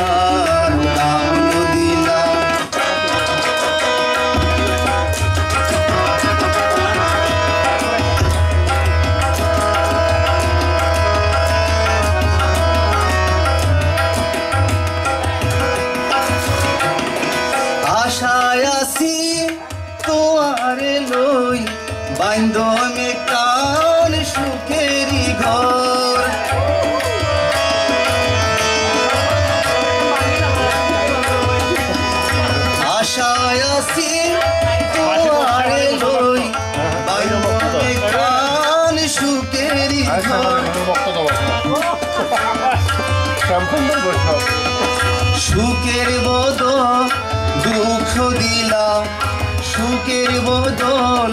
ভালোবাসার দাম দিলাম। আশায় আছি তোয়ারে লই বান্ধমে কান সুখেরি ঘর। আশায় আছি তোয়ারে লই বান্ধমে কান সুখেরি ঘর। সুখের বদল দুঃখ দিলাম, সুখের বদল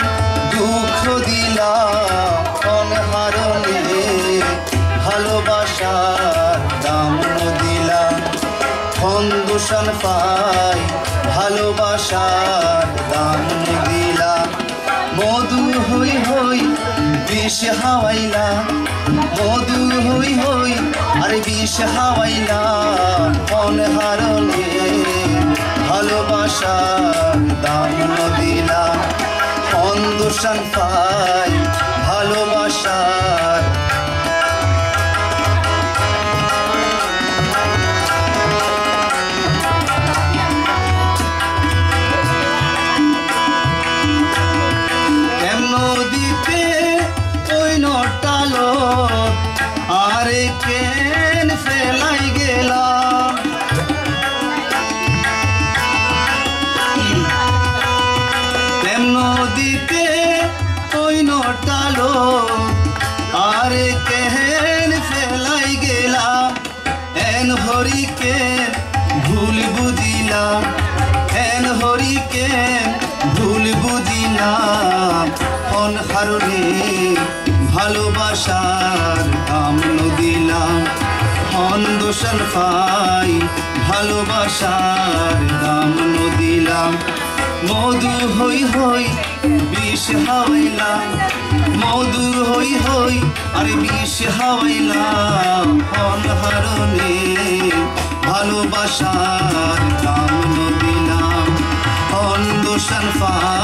দুঃখ দিলাম। অনহারণে ভালোবাসার দাম দিলাম। খন্দুশন পাই ভালোবাসার দাম দিলাম। মধু হই হই বিষ হাওয়াইলা, মধু হই হই আর বিষ হাওয়াইলা। অনহারণে ভালোবাসার দাম দিলাম। খন্দুশন পাই ভালোবাসার। নদীতে ওই নটালো আরে কেন ফেলাই গেলাম। নদীতে ওই নটালো আরে কেন ফেলাই গেলাম। এন হরিকে ভুল বুঝিলাম, এন হরিকে ভুল বুঝিলাম। অনহারণে ভালোবাসার দাম দিলাম। খন্দুশন পাই ভালোবাসার দাম দিলাম। মধু হই হই বিষ হাওয়াইলা, মধু হই হই আর বিষ হাওয়াইলা। অনহারণে ভালোবাসার দাম দিলাম। খন্দুশন পাই